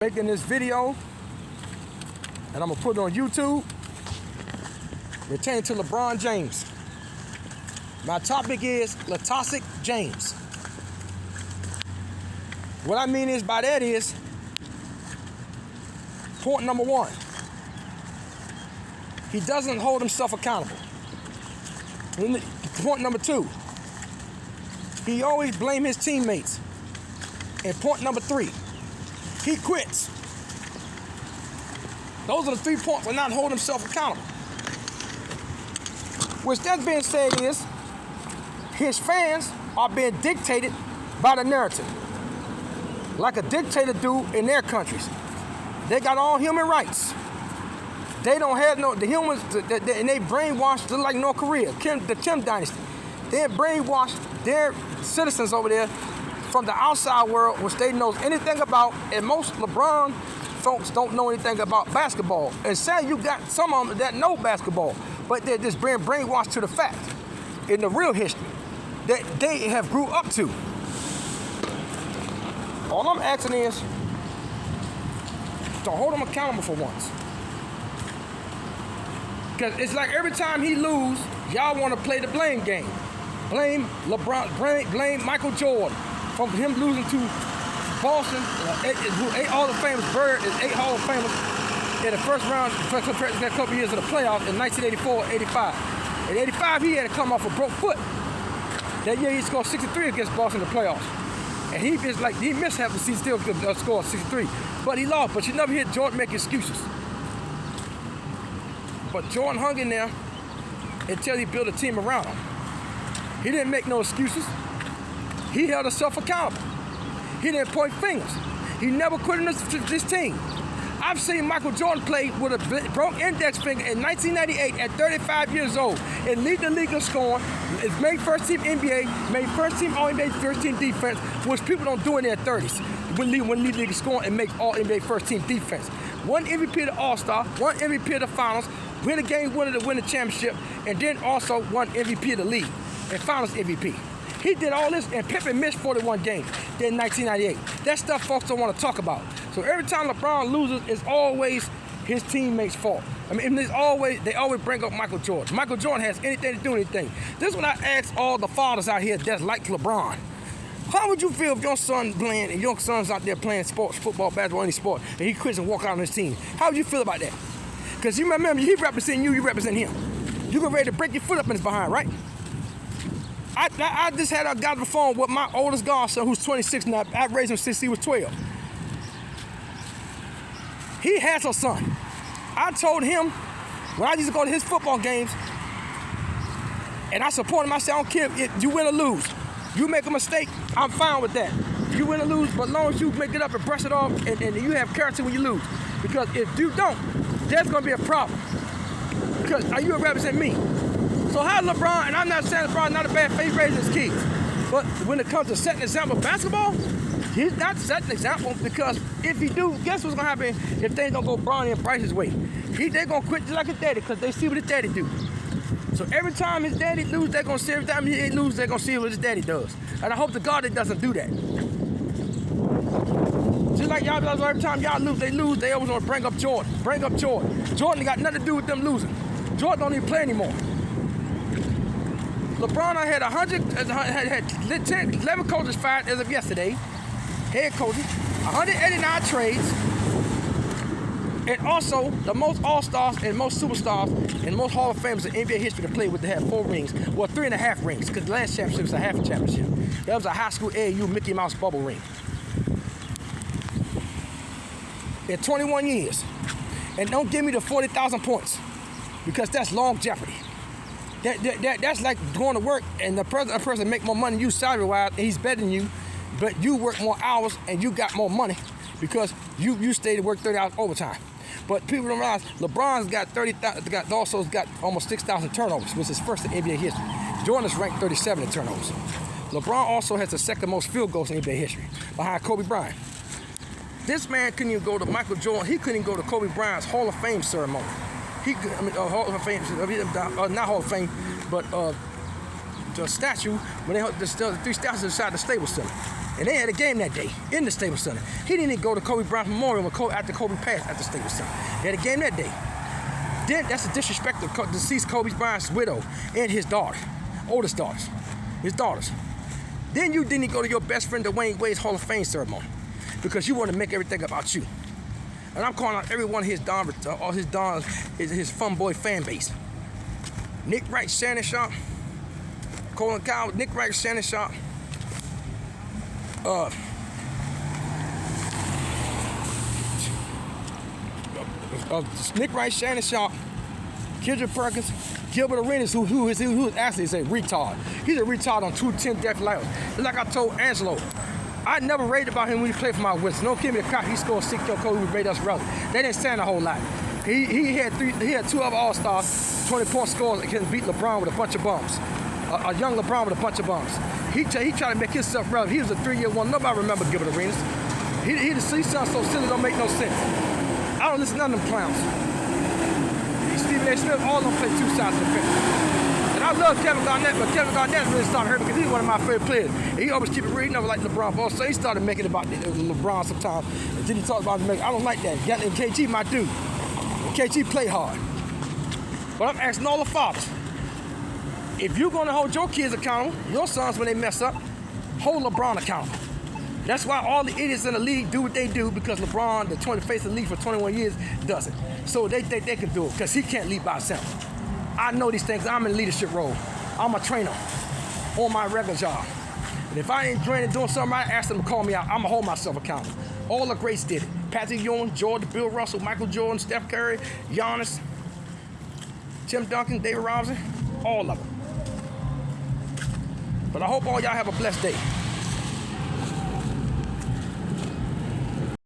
Making this video, and I'm gonna put it on YouTube, pertaining to LeBron James. My topic is latoxic James. What I mean is by that is, point number one, he doesn't hold himself accountable. Point number two, he always blames his teammates. And point number three, he quits. Those are the 3 points for not holding himself accountable. Which that being said is, his fans are being dictated by the narrative. Like a dictator do in their countries. They got all human rights. They don't have the humans, and they brainwashed, just like North Korea, the Kim dynasty. They brainwashed their citizens over there from the outside world, which they know anything about, and most LeBron folks don't know anything about basketball. And say you got some of them that know basketball, but they're just being brainwashed to the fact, in the real history, that they have grew up to. All I'm asking is, to hold him accountable for once. Because it's like every time he lose, y'all want to play the blame game. Blame LeBron, blame Michael Jordan. From him losing to Boston, who 8 Hall of Famers, Bird is 8 Hall of Famers in the first round, that couple years of the playoffs in 1984, 85. In 85, he had to come off a broke foot. That year, he scored 63 against Boston in the playoffs. And he missed half the season, still could score 63. But he lost, but you never hear Jordan make excuses. But Jordan hung in there until he built a team around him. He didn't make no excuses. He held himself accountable. He didn't point fingers. He never quit in this team. I've seen Michael Jordan play with a broke index finger in 1998 at 35 years old and lead the league in scoring. It's made first team NBA, made first team All-NBA, first team defense, which people don't do in their 30s. When lead the league in scoring and make All-NBA first team defense. One MVP of the All-Star, one MVP of the finals, win a game winner to win the championship, and then also one MVP of the league and finals MVP. He did all this, and Pippen missed 41 games in 1998. That stuff folks don't want to talk about. So every time LeBron loses, it's always his teammates' fault. I mean, they always bring up Michael Jordan. Michael Jordan has anything to do with anything. This is what I ask all the fathers out here that's like LeBron. How would you feel if your son playing, and your son's out there playing sports, football, basketball, any sport, and he quits and walk out on his team? How would you feel about that? Because you remember, he representing you, you represent him. You get ready to break your foot up in his behind, right? I just had a guy on the phone with my oldest godson, who's 26 now. I raised him since he was 12. He has a son. I told him, when I used to go to his football games, and I support him, I said, I don't care if you win or lose. You make a mistake, I'm fine with that. You win or lose, but as long as you make it up and brush it off, and you have character when you lose. Because if you don't, there's going to be a problem. Because you represent me. So how LeBron, and I'm not saying LeBron not a bad face raising his kids, but when it comes to setting an example of basketball, he's not setting an example, because if he do, guess what's gonna happen if things don't go Bronny and Bryce's way? They're gonna quit just like his daddy, because they see what his daddy do. So every time his daddy lose, they're gonna see, every time he lose, they're gonna see what his daddy does. And I hope to God it doesn't do that. Just like y'all, every time y'all lose, they always wanna bring up Jordan. Bring up Jordan. Jordan got nothing to do with them losing. Jordan don't even play anymore. LeBron had 11 coaches fired as of yesterday, head coaches, 189 trades, and also the most All-Stars and most Superstars and most Hall of Famers in NBA history to play with. They had 4 rings, well 3.5 rings, because the last championship was a half a championship. That was a high school AAU Mickey Mouse bubble ring. In 21 years. And don't give me the 40,000 points, because that's long jeopardy. That's like going to work and a person make more money than you salary-wise, and he's better than you, but you work more hours and you got more money because you stayed to work 30 hours overtime. But people don't realize LeBron's got almost 6,000 turnovers, which is first in NBA history. Jordan is ranked 37 in turnovers. LeBron also has the second most field goals in NBA history, behind Kobe Bryant. This man couldn't even go to Michael Jordan. He couldn't even go to Kobe Bryant's Hall of Fame ceremony. Hall of Fame, not Hall of Fame, but the statue, when the 3 statues inside the Staples Center. And they had a game that day in the Staples Center. He didn't even go to Kobe Bryant Memorial after Kobe passed at the Staples Center. They had a game that day. Then that's a disrespect to deceased Kobe Bryant's widow and his daughter, oldest daughters, his daughters. Then you didn't go to your best friend Dwayne Wade's Hall of Fame ceremony because you want to make everything about you. And I'm calling out every one of his his fun boy fan base. Nick Wright, Shannon Sharp, Colin Cowell, Nick Wright, Shannon Sharp, Nick Wright, Shannon Sharp, Kendrick Perkins, Gilbert Arenas, who is actually a retard. He's a retard on 210 death levels. Just like I told Angelo, I never rated about him when he played for my Wizards. Don't give me the crap. He scored 6 Kobe would rate us relevant. They didn't stand a whole lot. He had 2 other All-Stars, 20-point scores that can beat LeBron with a bunch of bums. A young LeBron with a bunch of bums. He tried to make himself relevant. He was a 3-year one. Nobody remember Gilbert Arenas. He sounds so silly, don't make no sense. I don't listen to none of them clowns. Stephen A. Smith, all of them play 2 sides of the fence. And I love Kevin Garnett, but Kevin Garnett really started hurting because he's one of my favorite players. And he always keep it reading over like LeBron. So he started making it about LeBron sometimes. And then he talked about it. I don't like that. And KG, my dude. KG play hard. But I'm asking all the fathers, if you're going to hold your kids accountable, your sons when they mess up, hold LeBron accountable. That's why all the idiots in the league do what they do, because LeBron, the face of the league for 21 years, doesn't. So they think they can do it because he can't lead by himself. I know these things. I'm in a leadership role. I'm a trainer on my regular job. And if I ain't doing something right, I ask them to call me out. I'm going to hold myself accountable. All the greats did it. Patrick Ewing, Jordan, Bill Russell, Michael Jordan, Steph Curry, Giannis, Tim Duncan, David Robinson, all of them. But I hope all y'all have a blessed day.